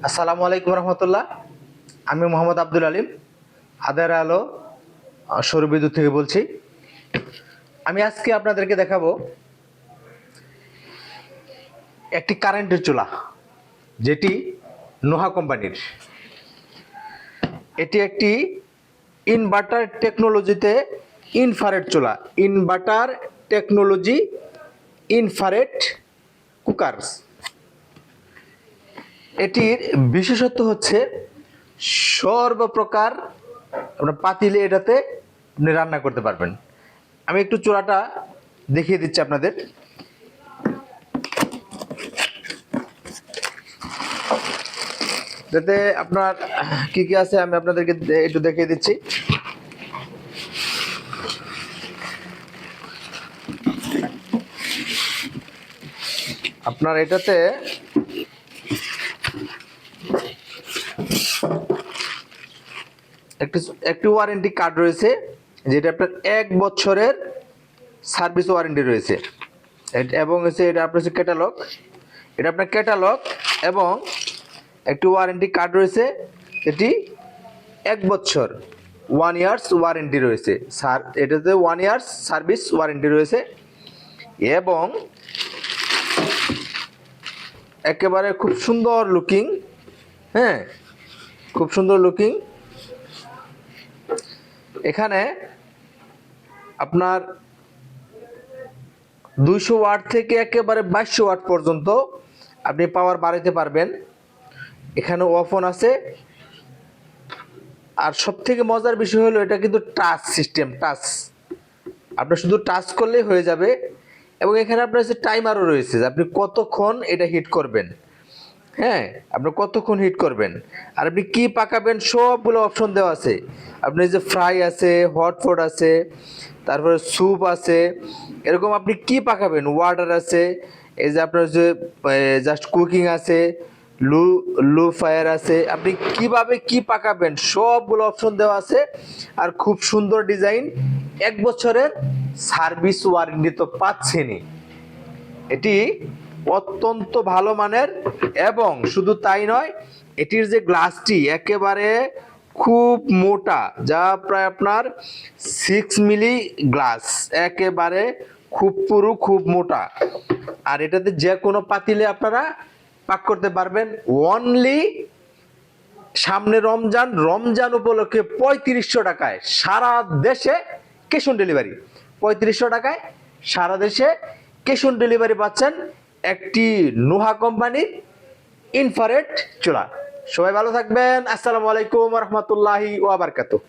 আসসালামু আলাইকুম রহমতুল্লাহ। আমি মোহাম্মদ আব্দুল আলিম, আদের আলো সৌর বিদ্যুৎ থেকে বলছি। আমি আজকে আপনাদেরকে দেখাবো একটি কারেন্টের চুলা, যেটি নোহা কোম্পানির। এটি একটি ইনভার্টার টেকনোলজিতে ইনফ্রারেড চুলা, ইনভার্টার টেকনোলজি ইনফ্রারেড কুকারস। এটির বিশেষত্ব হচ্ছে সর্বপ্রকার আপনার পাতিলে এটাতে আপনি রান্না করতে পারবেন। আমি একটু চুলাটা দেখিয়ে দিচ্ছি আপনাদের। যাতে আপনার কি কি আছে আমি আপনাদেরকে একটু দেখিয়ে দিচ্ছি। আপনার এটাতে একটি ওয়ারেন্টি কার্ড রয়েছে, যেটা আপনার 1 বছরের সার্ভিস ওয়ারেন্টি রয়েছে। এবং হচ্ছে এটা আপনার হচ্ছে ক্যাটালগ, এটা আপনার ক্যাটালগ এবং একটি ওয়ারেন্টি কার্ড রয়েছে, এটি 1 বছর 1 ইয়ার্স ওয়ারেন্টি রয়েছে। এটাতে 1 ইয়ার্স সার্ভিস ওয়ারেন্টি রয়েছে এবং একেবারে খুব সুন্দর লুকিং, হ্যাঁ, খুব সুন্দর লুকিং। এখানে আপনার 200 ওয়াট থেকে একেবারে 2200 ওয়াট পর্যন্ত আপনি পাওয়ার বাড়াতে পারবেন। এখানে ওভেন আছে, আর সব থেকে মজার বিষয় হলো এটা কিন্তু টাচ সিস্টেম। টাচ, আপনি শুধু টাচ করলেই হয়ে যাবে। এবং এখানে আপনার হচ্ছে টাইমারও রয়েছে যে আপনি কতক্ষণ এটা হিট করবেন, হ্যাঁ, আপনি কতক্ষণ হিট করবেন আর আপনি কি পাকাবেন সবগুলো অপশন দেওয়া আছে। আপনি যে ফ্রাই আছে, হটপট আছে, তারপরে স্যুপ আছে, এরকম আপনি কি পাকাবেন, ওয়াটার আছে, এই যে আপনার যে জাস্ট কুকিং আছে, লো লো ফায়ার আছে, আপনি কিভাবে কি পাকাবেন সবগুলো অপশন দেওয়া আছে। আর খুব সুন্দর ডিজাইন, 1 বছরের সার্ভিস ওয়ারেন্টি তো পাচ্ছেনই। এটি অত্যন্ত ভালো মানের এবং শুধু তাই নয়, এটির যে গ্লাসটি একেবারে খুব মোটা, যা প্রায় আপনার 6 মিলি গ্লাস, একেবারে খুব পুরু, খুব মোটা। আর এটাতে যে কোনো পাতিলে আপনারা পাক করতে পারবেন। অনলি সামনে রমজান, রমজান উপলক্ষে 3500 টাকায় সারা দেশে ক্যাশ অন ডেলিভারি। 3500 টাকায় সারা দেশে ক্যাশ অন ডেলিভারি পাচ্ছেন একটি নোহা কোম্পানির ইনফ্রারেড চুলা। সবাই ভালো থাকবেন। আসসালামু আলাইকুম ওয়া রাহমাতুল্লাহি ওয়া বারাকাতুহু।